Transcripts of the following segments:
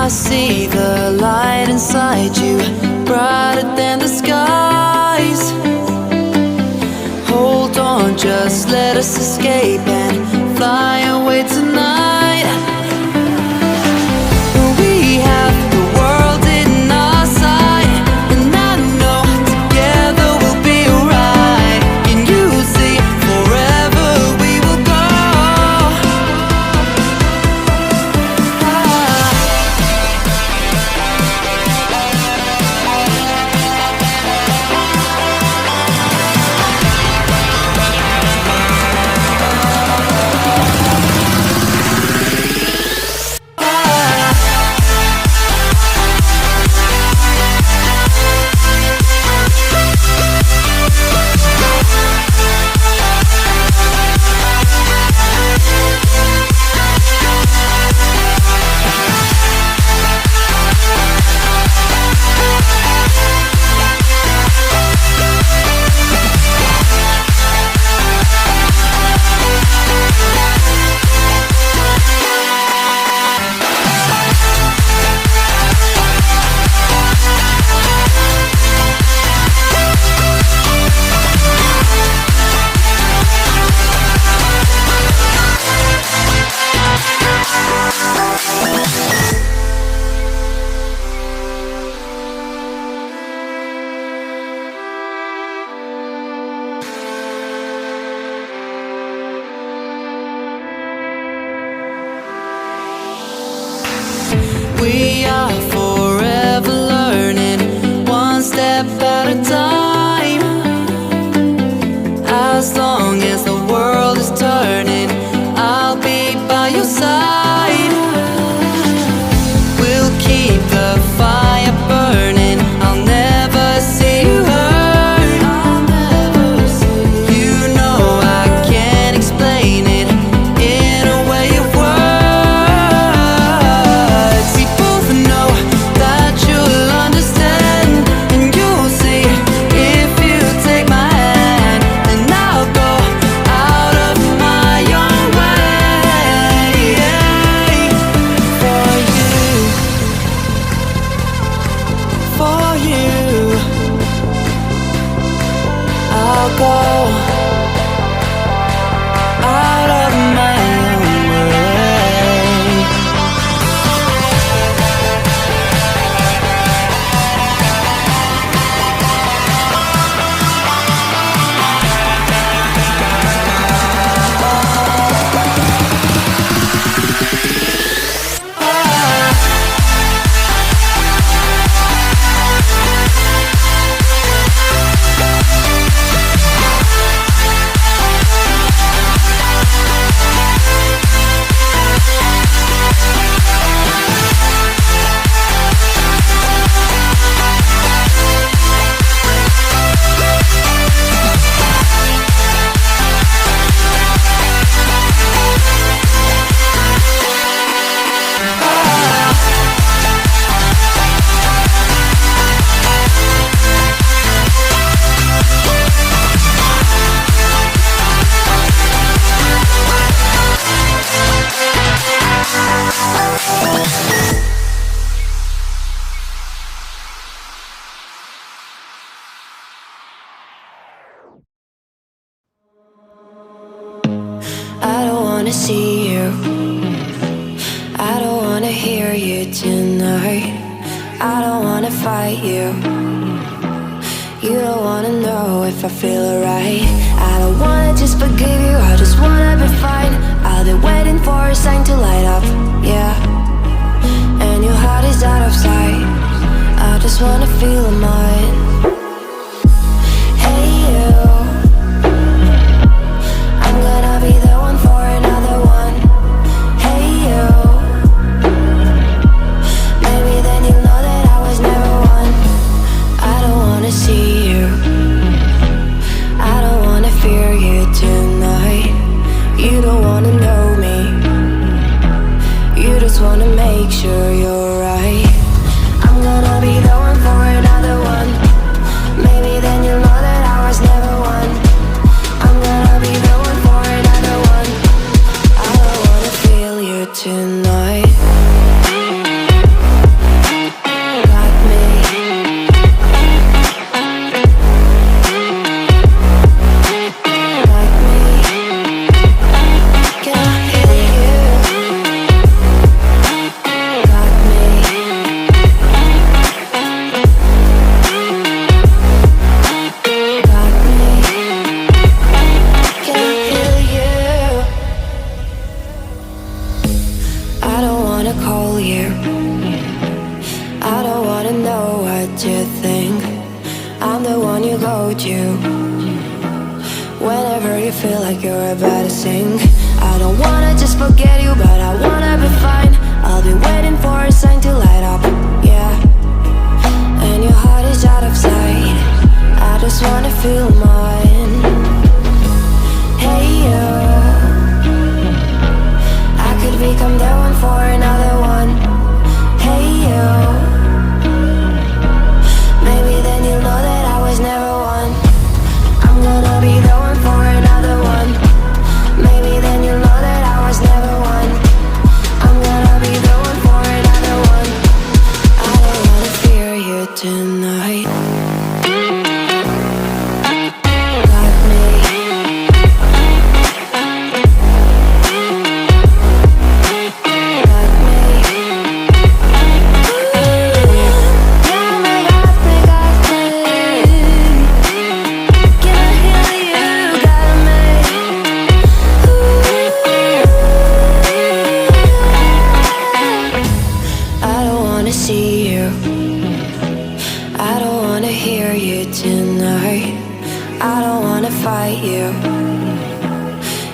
I see the light inside you, brighter than the skies. Hold on, just let us escape and fly away tonight. We have the world in our sight, and I know together we'll be alright. Can you see forever we will go? We are forever learning, one step at a time. As long as the world is turning, I'll be by your side. We'll keep the fire burning, I'll never see you hurt. You know I can't explain it in a way of words. We both know that you'll understand, and you'll see if you take my hand, and I'll go out of my own way for you. I'll go out of my own way. I don't wanna see you, I don't wanna hear you tonight. I don't wanna fight you, you don't wanna know if I feel alright. I don't wanna just forgive you, I just wanna be fine. I'll be waiting for a sign to light up, yeah. And your heart is out of sight, I just wanna feel mine. Hey you, I'm gonna be the one for another one. Hey you, maybe then you'll know that I was never one. I don't wanna see you, I don't wanna fear you tonight. You don't wanna know me, you just wanna make sure you're right. I'm gonna be the one for another one. Maybe then you'll know that I was never one. I'm gonna be the one for another one. I don't wanna feel you tonight. sink. I don't wanna just forget you, but I wanna be fine. I'll be waiting for a sign to light up, yeah. And your heart is out of sight. I just wanna feel mine. Hey you, I could become the one for another one. Hey you, maybe then you'll know that I was never one. I'm gonna be the one for another one. Maybe then you'll know that I was never one. I'm gonna be the one for another one. I don't wanna fear you tonight.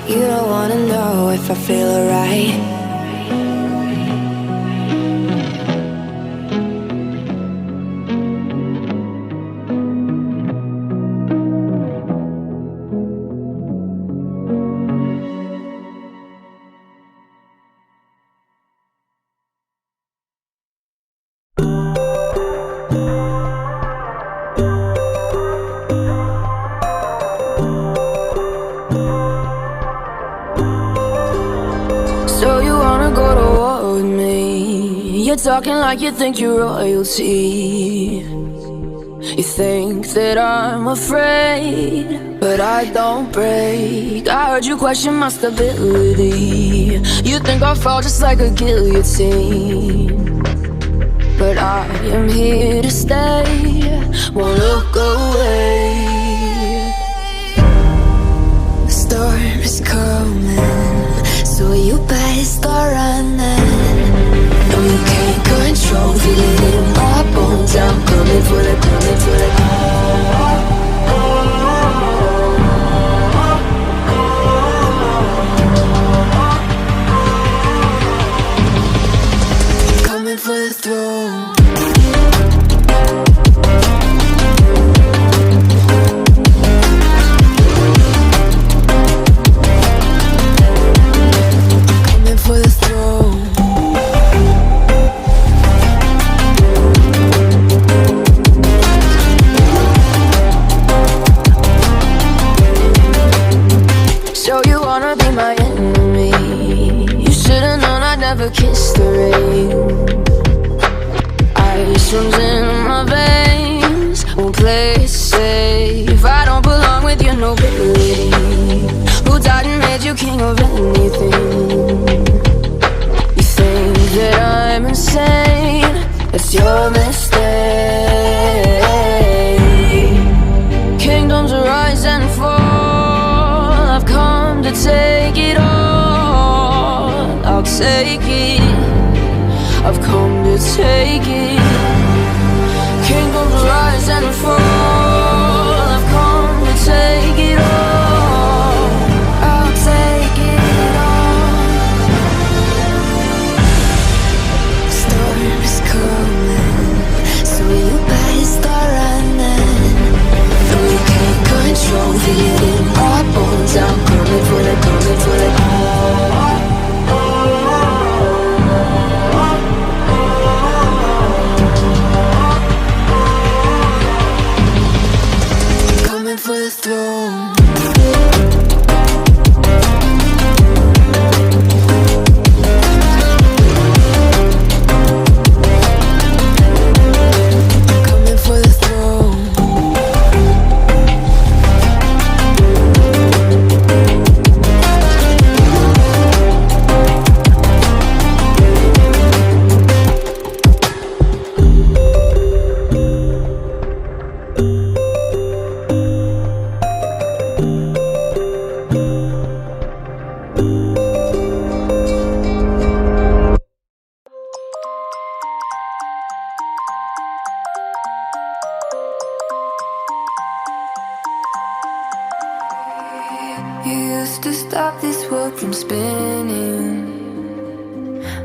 You don't wanna know if I feel alright. Talking like you think you're royalty. You think that I'm afraid, but I don't break. I heard you question my stability. You think I'll fall just like a guillotine, but I am here to stay. Won't look away. The storm is coming, so you better start running. No, you can't control, feel it in my bones. I'm coming for the, coming for the. Coming for the throne. Kiss the rain. Ice runs in my veins. Won't play it safe. I don't belong with your nobility. Who died and made you king of anything? You think that I'm insane? That's your mistake. Kingdoms rise and fall. I've come to take it all. I'll take it. I've come to take it. Kingdoms rise and fall. I've come to take it all. I'll take it all. Storm is coming, so you better start running. No, you can't control, feel it in my bones. I'm coming for the, coming for the.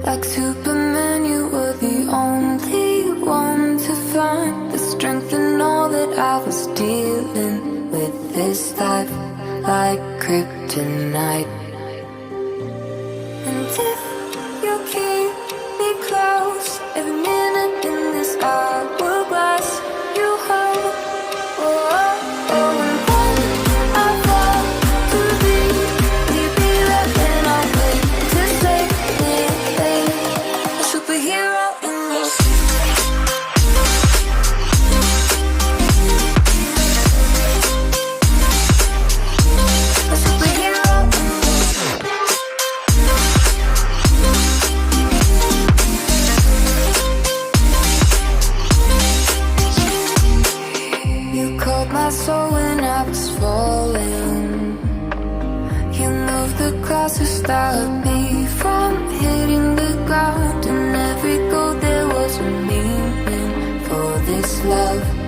Like Superman, you were the only one to find the strength in all that I was dealing with this life, like kryptonite. And if you keep me close, every minute in this hourglass, you hold. Oh, oh, oh, and when I fall to leave, you be there and I'll wait to save me, a superhero in your a superhero in your. You called my soul when I was falling. You moved the clouds to stop me from hitting the ground. In every goal there was a meaning for this love.